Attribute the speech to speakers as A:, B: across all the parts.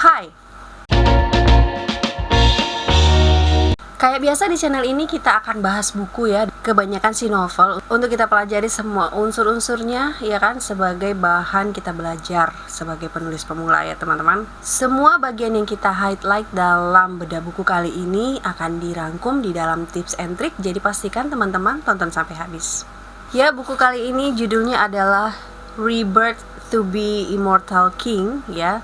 A: Hai. Kayak biasa di channel ini kita akan bahas buku ya, kebanyakan sih novel, untuk kita pelajari semua unsur-unsurnya ya kan, sebagai bahan kita belajar sebagai penulis pemula ya teman-teman. Semua bagian yang kita highlight dalam bedah buku kali ini akan dirangkum di dalam tips and trick, jadi pastikan teman-teman tonton sampai habis. Ya, buku kali ini judulnya adalah Rebirth to be Immortal King ya.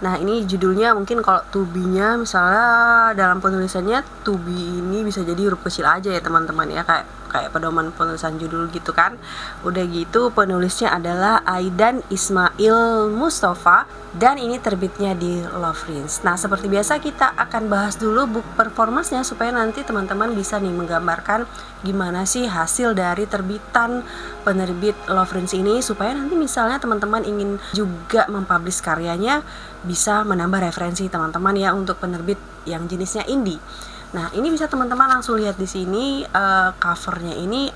A: Nah, ini judulnya mungkin kalau to be-nya misalnya dalam penulisannya to be ini bisa jadi huruf kecil aja ya teman-teman ya, kayak pedoman penulisan judul gitu kan. Udah gitu penulisnya adalah Aidan Ismail Mustafa dan ini terbitnya di Lovrins. Nah, seperti biasa kita akan bahas dulu book performance-nya supaya nanti teman-teman bisa nih menggambarkan gimana sih hasil dari terbitan penerbit Lovrins ini, supaya nanti misalnya teman-teman ingin juga mempublish karyanya bisa menambah referensi teman-teman ya untuk penerbit yang jenisnya indie. Nah, ini bisa teman-teman langsung lihat di sini covernya ini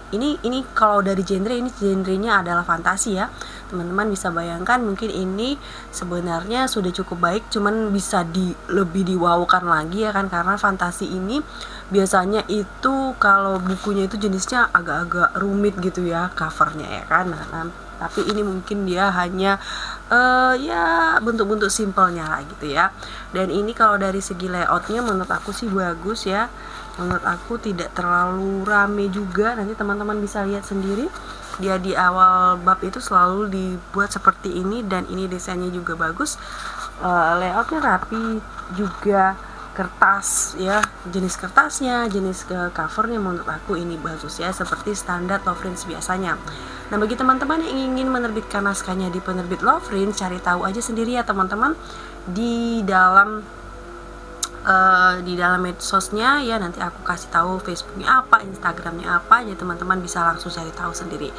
A: kalau dari genre ini genrenya adalah fantasi ya. Teman-teman bisa bayangkan mungkin ini sebenarnya sudah cukup baik, cuman bisa lebih diwawkan lagi ya kan, karena fantasi ini biasanya itu kalau bukunya itu jenisnya agak-agak rumit gitu ya covernya ya kan. Nah, tapi ini mungkin dia hanya ya bentuk-bentuk simpelnya lah gitu ya. Dan ini kalau dari segi layoutnya menurut aku sih bagus ya, menurut aku tidak terlalu rame juga. Nanti teman-teman bisa lihat sendiri, dia di awal bab itu selalu dibuat seperti ini, dan ini desainnya juga bagus, layoutnya rapi juga. Kertas ya, jenis kertasnya, jenis covernya menurut aku ini bagus ya, seperti standar Lovrins biasanya. Nah, bagi teman-teman yang ingin menerbitkan naskahnya di penerbit Lovrins, cari tahu aja sendiri ya teman-teman di dalam medsosnya ya. Nanti aku kasih tahu Facebooknya apa, Instagramnya apa, jadi teman-teman bisa langsung cari tahu sendiri.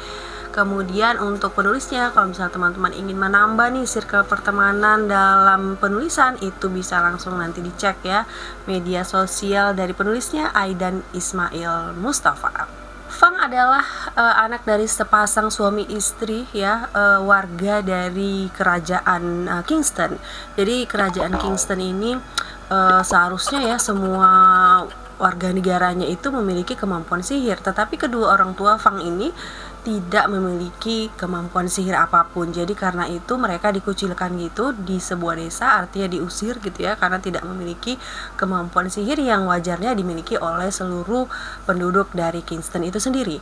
A: Kemudian untuk penulisnya, kalau misalnya teman-teman ingin menambah nih circle pertemanan dalam penulisan, itu bisa langsung nanti dicek ya media sosial dari penulisnya, Aidan Ismail Mustafa. Fang adalah anak dari sepasang suami istri ya, warga dari kerajaan Kingston. Jadi kerajaan Kingston ini seharusnya ya semua warga negaranya itu memiliki kemampuan sihir, tetapi kedua orang tua Fang ini tidak memiliki kemampuan sihir apapun. Jadi karena itu mereka dikucilkan gitu di sebuah desa, artinya diusir gitu ya, karena tidak memiliki kemampuan sihir yang wajarnya dimiliki oleh seluruh penduduk dari Kingston itu sendiri.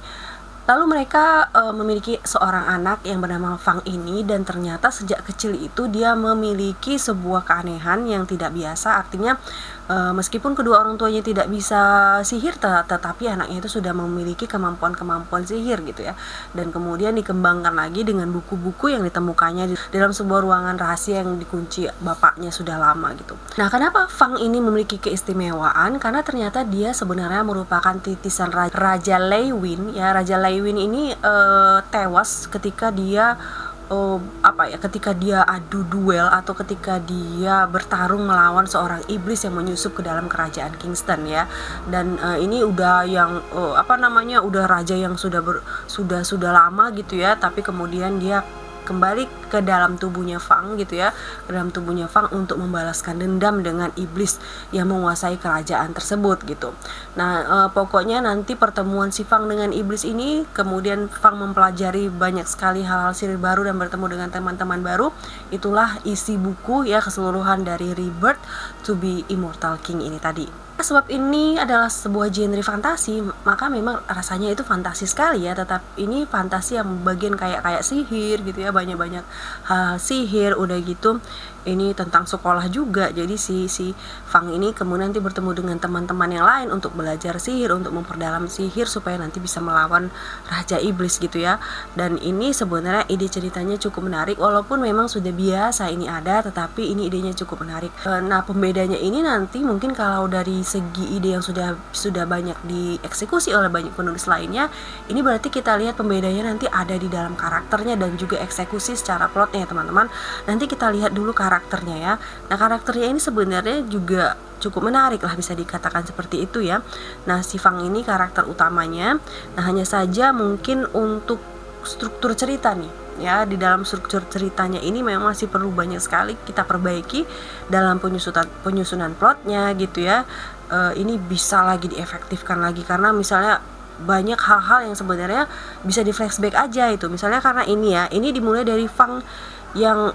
A: Lalu mereka memiliki seorang anak yang bernama Fang ini, dan ternyata sejak kecil itu dia memiliki sebuah keanehan yang tidak biasa. Artinya meskipun kedua orang tuanya tidak bisa sihir, tetapi anaknya itu sudah memiliki kemampuan sihir gitu ya. Dan kemudian dikembangkan lagi dengan buku-buku yang ditemukannya di dalam sebuah ruangan rahasia yang dikunci bapaknya sudah lama gitu. Nah, kenapa Fang ini memiliki keistimewaan? Karena ternyata dia sebenarnya merupakan titisan Raja Lewin ya. Raja Lewin ini tewas ketika dia ketika dia adu duel atau ketika dia bertarung melawan seorang iblis yang menyusup ke dalam kerajaan Kingston ya. Dan ini udah yang udah raja yang sudah lama gitu ya, tapi kemudian dia kembali ke dalam tubuhnya Fang gitu ya, ke dalam tubuhnya Fang untuk membalaskan dendam dengan iblis yang menguasai kerajaan tersebut gitu. Nah, pokoknya nanti pertemuan si Fang dengan iblis ini, kemudian Fang mempelajari banyak sekali hal-hal sihir baru dan bertemu dengan teman-teman baru. Itulah isi buku ya keseluruhan dari Rebirth to be Immortal King ini tadi. Sebab ini adalah sebuah genre fantasi, maka memang rasanya itu fantasi sekali ya. Tetap ini fantasi yang bagian kayak sihir gitu ya, banyak sihir. Udah gitu ini tentang sekolah juga. Jadi si Fang ini kemudian nanti bertemu dengan teman-teman yang lain untuk belajar sihir, untuk memperdalam sihir supaya nanti bisa melawan Raja Iblis gitu ya. Dan ini sebenarnya ide ceritanya cukup menarik, walaupun memang sudah biasa ini ada, tetapi ini idenya cukup menarik. Nah, pembedanya ini nanti mungkin kalau dari segi ide yang sudah banyak dieksekusi oleh banyak penulis lainnya, ini berarti kita lihat pembedanya nanti ada di dalam karakternya dan juga eksekusi secara plotnya ya teman-teman. Nanti kita lihat dulu karakternya ya. Nah, karakternya ini sebenarnya juga cukup menarik lah, bisa dikatakan seperti itu ya. Nah, si Fang ini karakter utamanya. Nah, hanya saja mungkin untuk struktur cerita nih, ya. Di dalam struktur ceritanya ini memang masih perlu banyak sekali kita perbaiki dalam penyusunan plotnya gitu ya. Ini bisa lagi diefektifkan lagi, karena misalnya banyak hal-hal yang sebenarnya bisa di flashback aja itu. Misalnya karena ini dimulai dari Fang yang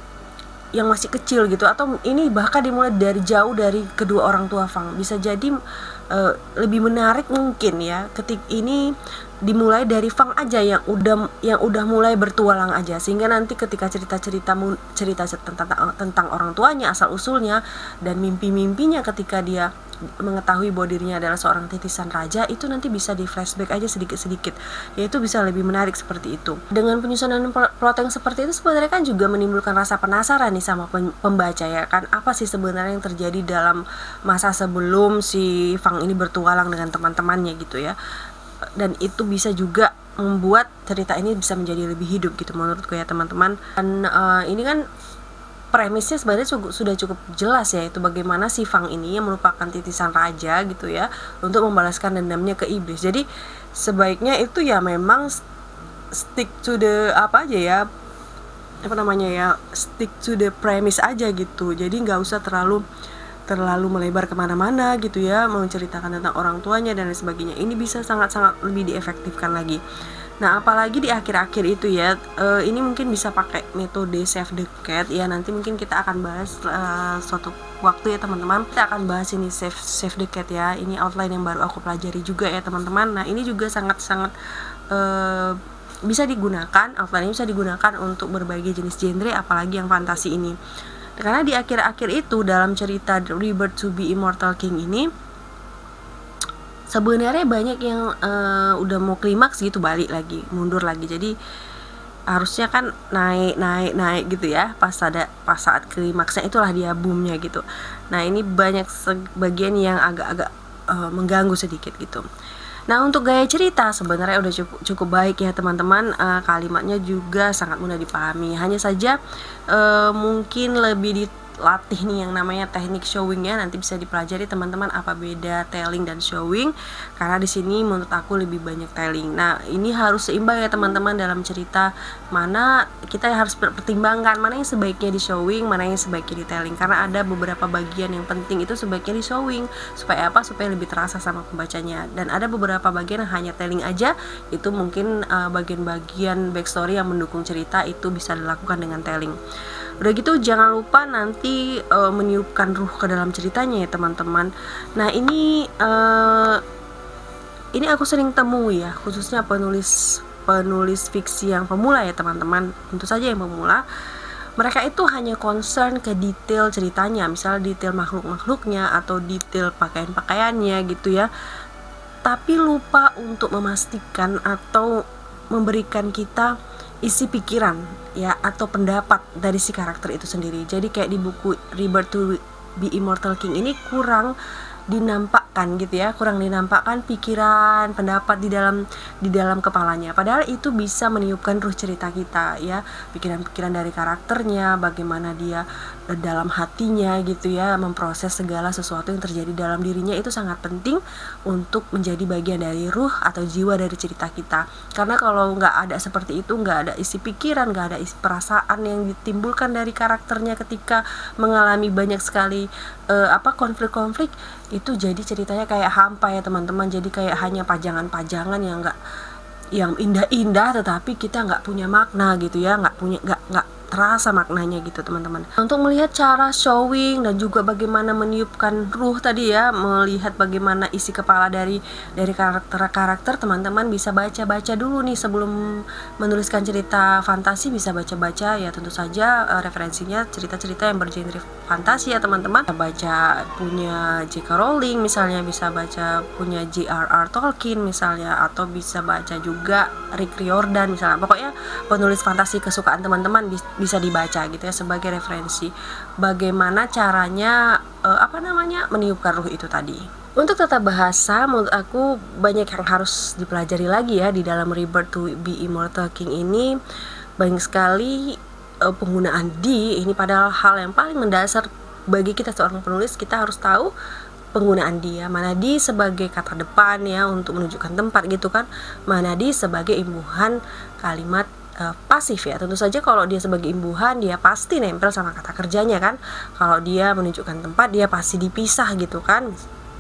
A: masih kecil gitu, atau ini bahkan dimulai dari jauh dari kedua orang tua Fang. Bisa jadi lebih menarik mungkin ya ketika ini dimulai dari Fang aja yang udah mulai bertualang aja, sehingga nanti ketika cerita tentang orang tuanya, asal usulnya dan mimpi-mimpinya ketika dia mengetahui bahwa dirinya adalah seorang titisan raja, itu nanti bisa di flashback aja sedikit-sedikit, yaitu bisa lebih menarik seperti itu. Dengan penyusunan plot yang seperti itu sebenarnya kan juga menimbulkan rasa penasaran nih sama pembaca ya kan, apa sih sebenarnya yang terjadi dalam masa sebelum si Fang ini bertualang dengan teman-temannya gitu ya. Dan itu bisa juga membuat cerita ini bisa menjadi lebih hidup gitu menurutku ya teman-teman. Dan ini kan premisnya sebenarnya sudah cukup jelas ya, itu bagaimana si Fang ini yang merupakan titisan raja gitu ya untuk membalaskan dendamnya ke iblis. Jadi sebaiknya itu ya memang stick to the stick to the premise aja gitu. Jadi nggak usah terlalu melebar kemana-mana gitu ya, menceritakan tentang orang tuanya dan lain sebagainya. Ini bisa sangat-sangat lebih diefektifkan lagi. Nah, apalagi di akhir-akhir itu ya, ini mungkin bisa pakai metode save the cat ya. Nanti mungkin kita akan bahas suatu waktu ya teman-teman. Kita akan bahas ini save the cat ya. Ini outline yang baru aku pelajari juga ya teman-teman. Nah, ini juga sangat-sangat bisa digunakan, outline ini bisa digunakan untuk berbagai jenis genre, apalagi yang fantasi ini. Karena di akhir-akhir itu dalam cerita Rebirth to be Immortal King ini sebenarnya banyak yang udah mau klimaks gitu balik lagi, mundur lagi. Jadi harusnya kan naik gitu ya. Pas saat klimaksnya itulah dia boomnya gitu. Nah, ini banyak sebagian yang agak-agak mengganggu sedikit gitu. Nah, untuk gaya cerita sebenarnya udah cukup baik ya teman-teman. Kalimatnya juga sangat mudah dipahami. Hanya saja mungkin lebih dilatih nih yang namanya teknik showingnya. Nanti bisa dipelajari teman-teman apa beda telling dan showing, karena di sini menurut aku lebih banyak telling. Nah, ini harus seimbang ya teman-teman dalam cerita, mana kita harus pertimbangkan mana yang sebaiknya di showing, mana yang sebaiknya di telling, karena ada beberapa bagian yang penting itu sebaiknya di showing. Supaya apa? Supaya lebih terasa sama pembacanya. Dan ada beberapa bagian yang hanya telling aja, itu mungkin bagian-bagian backstory yang mendukung cerita itu bisa dilakukan dengan telling. Udah gitu jangan lupa nanti meniupkan ruh ke dalam ceritanya ya teman-teman. Nah, ini aku sering temui ya, khususnya penulis fiksi yang pemula ya teman-teman. Tentu saja yang pemula, mereka itu hanya concern ke detail ceritanya, misalnya detail makhluk-makhluknya atau detail pakaian-pakaiannya gitu ya, tapi lupa untuk memastikan atau memberikan kita isi pikiran ya atau pendapat dari si karakter itu sendiri. Jadi kayak di buku Rebirth to be Immortal King ini kurang dinampakkan gitu ya, kurang dinampakkan pikiran, pendapat di dalam kepalanya. Padahal itu bisa meniupkan ruh cerita kita ya, pikiran-pikiran dari karakternya, bagaimana dia dalam hatinya gitu ya, memproses segala sesuatu yang terjadi dalam dirinya. Itu sangat penting untuk menjadi bagian dari ruh atau jiwa dari cerita kita. Karena kalau nggak ada seperti itu, nggak ada isi pikiran, nggak ada isi perasaan yang ditimbulkan dari karakternya ketika mengalami banyak sekali konflik-konflik, itu jadi ceritanya kayak hampa ya teman-teman. Jadi kayak hanya pajangan-pajangan yang indah-indah, tetapi kita nggak punya makna gitu ya, nggak terasa maknanya gitu teman-teman. Untuk melihat cara showing dan juga bagaimana meniupkan ruh tadi ya, melihat bagaimana isi kepala dari karakter, teman-teman bisa baca-baca dulu nih sebelum menuliskan cerita fantasi. Bisa baca-baca ya, tentu saja referensinya cerita-cerita yang bergenre fantasi ya teman-teman. Baca punya J.K. Rowling misalnya, bisa baca punya J.R.R. Tolkien misalnya, atau bisa baca juga Rick Riordan misalnya. Pokoknya penulis fantasi kesukaan teman-teman bisa dibaca gitu ya sebagai referensi bagaimana caranya meniupkan ruh itu tadi. Untuk tata bahasa menurut aku banyak yang harus dipelajari lagi ya di dalam Rebirth to be Immortal King ini. Banyak sekali penggunaan di ini, padahal hal yang paling mendasar bagi kita seorang penulis. Kita harus tahu penggunaan dia, mana di sebagai kata depan ya untuk menunjukkan tempat gitu kan, mana di sebagai imbuhan kalimat pasif ya. Tentu saja kalau dia sebagai imbuhan dia pasti nempel sama kata kerjanya kan. Kalau dia menunjukkan tempat dia pasti dipisah gitu kan.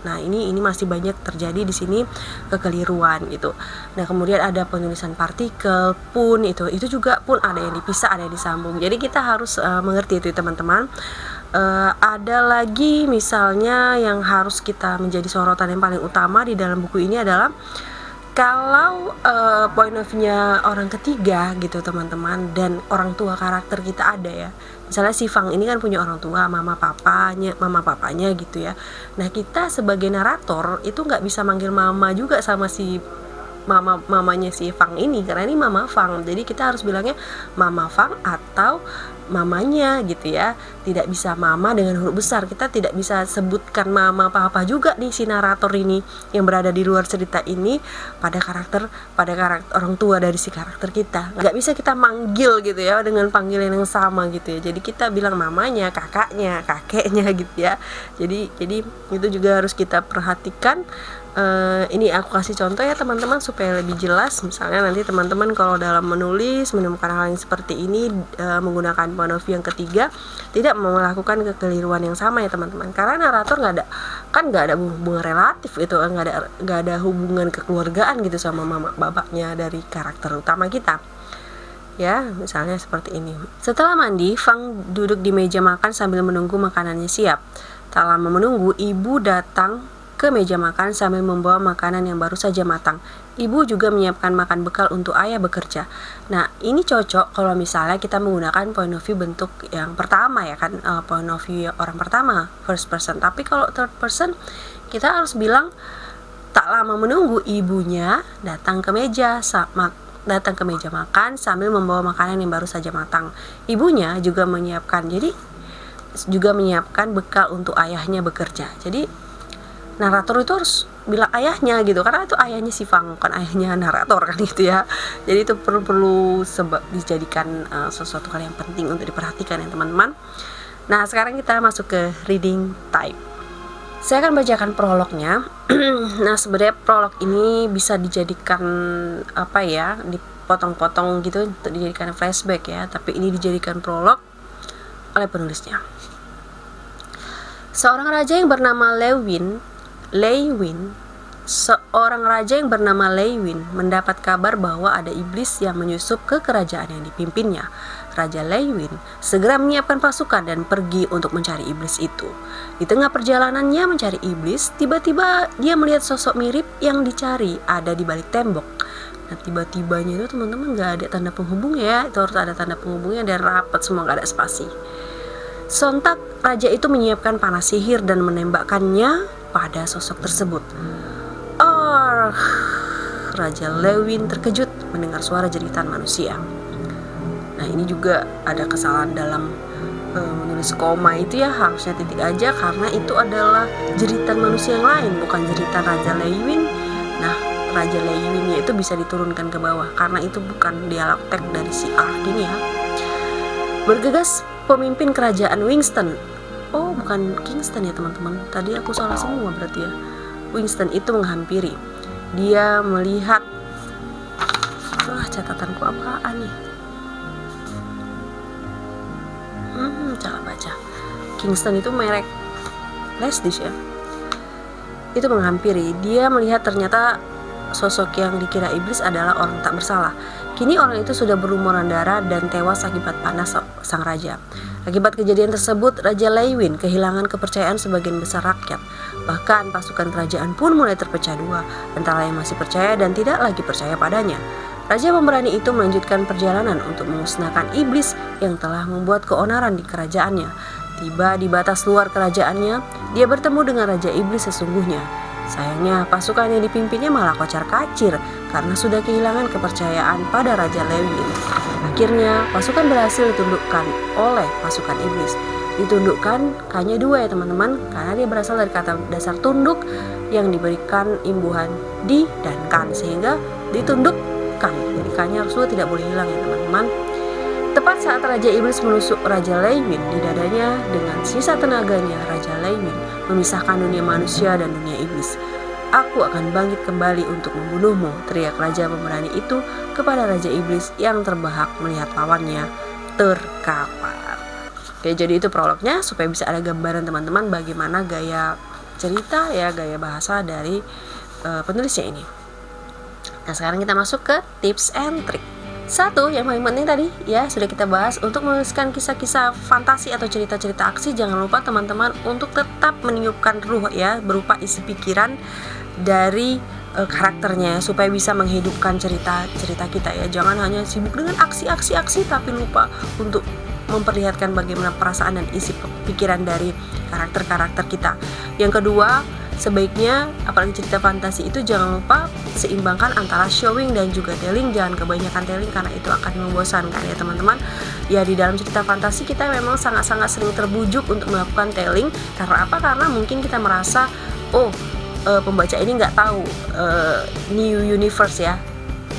A: Nah, ini masih banyak terjadi di sini kekeliruan gitu. Nah, kemudian ada penulisan partikel pun itu juga pun ada yang dipisah, ada yang disambung. Jadi kita harus mengerti itu teman-teman. Ada lagi misalnya yang harus kita menjadi sorotan yang paling utama di dalam buku ini adalah kalau point of view-nya orang ketiga gitu teman-teman, dan orang tua karakter kita ada ya. Misalnya si Fang ini kan punya orang tua, mama papanya gitu ya. Nah, kita sebagai narator itu nggak bisa manggil mama juga sama si mamanya si Fang ini, karena ini mama Fang. Jadi kita harus bilangnya mama Fang atau mamanya gitu ya. Tidak bisa mama dengan huruf besar. Kita tidak bisa sebutkan mama papa juga nih si narator ini yang berada di luar cerita ini pada karakter orang tua dari si karakter kita. Nggak bisa kita manggil gitu ya dengan panggilan yang sama gitu ya. Jadi kita bilang mamanya, kakaknya, kakeknya gitu ya. Jadi itu juga harus kita perhatikan. Ini aku kasih contoh ya teman-teman supaya lebih jelas. Misalnya nanti teman-teman kalau dalam menulis menemukan hal yang seperti ini menggunakan point of view yang ketiga, tidak melakukan kekeliruan yang sama ya teman-teman. Karena narator nggak ada hubungan relatif itu, nggak ada hubungan kekeluargaan gitu sama mama bapaknya dari karakter utama kita. Ya, misalnya seperti ini. Setelah mandi, Fang duduk di meja makan sambil menunggu makanannya siap. Tak lama menunggu, ibu datang ke meja makan sambil membawa makanan yang baru saja matang. Ibu juga menyiapkan makan bekal untuk ayah bekerja. Nah, ini cocok kalau misalnya kita menggunakan point of view bentuk yang pertama ya kan, point of view orang pertama, first person. Tapi kalau third person, kita harus bilang tak lama menunggu ibunya datang ke meja makan sambil membawa makanan yang baru saja matang. Ibunya juga menyiapkan bekal untuk ayahnya bekerja. Jadi narator itu harus bilang ayahnya gitu, karena itu ayahnya si Fang, bukan ayahnya narator kan gitu ya. Jadi itu perlu dijadikan sesuatu hal yang penting untuk diperhatikan ya teman-teman. Nah, sekarang kita masuk ke reading type. Saya akan bacakan prolognya. Nah, sebenarnya prolog ini bisa dijadikan dipotong-potong gitu untuk dijadikan flashback ya, tapi ini dijadikan prolog oleh penulisnya. Seorang raja yang bernama Seorang raja yang bernama Lei-win mendapat kabar bahwa ada iblis yang menyusup ke kerajaan yang dipimpinnya. Raja Lei-win segera menyiapkan pasukan dan pergi untuk mencari iblis itu. Di tengah perjalanannya mencari iblis, tiba-tiba dia melihat sosok mirip yang dicari ada di balik tembok. Nah, tiba-tibanya itu teman-teman gak ada tanda penghubung ya, itu harus ada tanda penghubungnya dan rapat semua, gak ada spasi. Sontak raja itu menyiapkan panah sihir dan menembakkannya pada sosok tersebut. Raja Lei-win terkejut mendengar suara jeritan manusia. Nah, ini juga ada kesalahan dalam menulis koma itu ya, harusnya titik aja karena itu adalah jeritan manusia yang lain, bukan jeritan Raja Lei-win. Nah, Raja Lei-winnya itu bisa diturunkan ke bawah karena itu bukan dialog teks dari si Ark ini ya. Bergegas pemimpin kerajaan Winston. Oh, bukan Kingston ya teman-teman. Tadi aku salah semua berarti ya. Winston itu menghampiri. Dia melihat, catatanku apaan nih? Salah baca. Kingston itu merek flash disk ya. Itu menghampiri. Dia melihat ternyata sosok yang dikira iblis adalah orang tak bersalah. Kini orang itu sudah berlumuran darah dan tewas akibat panas sang raja. Akibat kejadian tersebut, Raja Lei-win kehilangan kepercayaan sebagian besar rakyat. Bahkan pasukan kerajaan pun mulai terpecah dua, antara yang masih percaya dan tidak lagi percaya padanya. Raja pemberani itu melanjutkan perjalanan untuk memusnahkan iblis yang telah membuat keonaran di kerajaannya. Tiba di batas luar kerajaannya, dia bertemu dengan Raja Iblis sesungguhnya. Sayangnya, pasukan yang dipimpinnya malah kocar-kacir karena sudah kehilangan kepercayaan pada Raja Lei-win. Akhirnya, pasukan berhasil ditundukkan oleh pasukan iblis. Ditundukkan hanya dua ya teman-teman, karena dia berasal dari kata dasar tunduk yang diberikan imbuhan di dan kan, sehingga ditundukkan. Jadi kannya harus tidak boleh hilang ya teman-teman. Tepat saat Raja Iblis menusuk Raja Lei-win di dadanya, dengan sisa tenaganya Raja Lei-win memisahkan dunia manusia dan dunia iblis. Aku akan bangkit kembali untuk membunuhmu, teriak Raja Pemberani itu kepada Raja Iblis yang terbahak melihat lawannya terkapar. Oke, jadi itu prolognya supaya bisa ada gambaran teman-teman bagaimana gaya cerita ya, gaya bahasa dari penulisnya ini. Nah, sekarang kita masuk ke tips and trick. Satu, yang paling penting tadi ya sudah kita bahas, untuk menuliskan kisah-kisah fantasi atau cerita-cerita aksi, jangan lupa teman-teman untuk tetap meniupkan ruh ya, berupa isi pikiran dari karakternya supaya bisa menghidupkan cerita kita ya. Jangan hanya sibuk dengan aksi tapi lupa untuk memperlihatkan bagaimana perasaan dan isi pikiran dari karakter-karakter kita. Yang kedua, sebaiknya apalagi cerita fantasi itu jangan lupa seimbangkan antara showing dan juga telling. Jangan kebanyakan telling karena itu akan membosankan ya teman-teman. Ya, di dalam cerita fantasi kita memang sangat-sangat sering terbujuk untuk melakukan telling. Karena apa? Karena mungkin kita merasa pembaca ini nggak tahu new universe ya,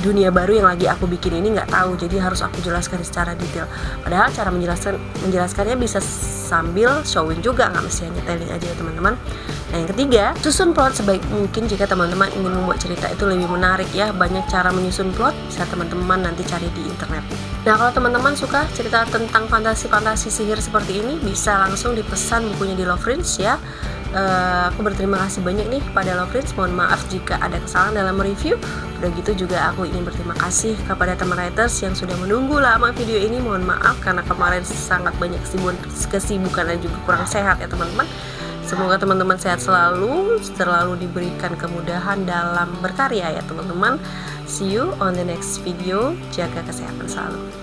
A: dunia baru yang lagi aku bikin ini nggak tahu, jadi harus aku jelaskan secara detail. Padahal cara menjelaskannya bisa sambil showing juga, nggak mesti hanya telling aja ya teman-teman. Nah, yang ketiga, susun plot sebaik mungkin jika teman-teman ingin membuat cerita itu lebih menarik ya. Banyak cara menyusun plot, bisa teman-teman nanti cari di internet. Nah, kalau teman-teman suka cerita tentang fantasi sihir seperti ini, bisa langsung dipesan bukunya di Loverians ya. Aku berterima kasih banyak nih kepada Loverians. Mohon maaf jika ada kesalahan dalam review. Udah gitu juga aku ingin berterima kasih kepada teman writers yang sudah menunggu lama video ini. Mohon maaf karena kemarin sangat banyak kesibukan dan juga kurang sehat ya teman-teman. Semoga teman-teman sehat selalu diberikan kemudahan dalam berkarya ya teman-teman. See you on the next video. Jaga kesehatan selalu.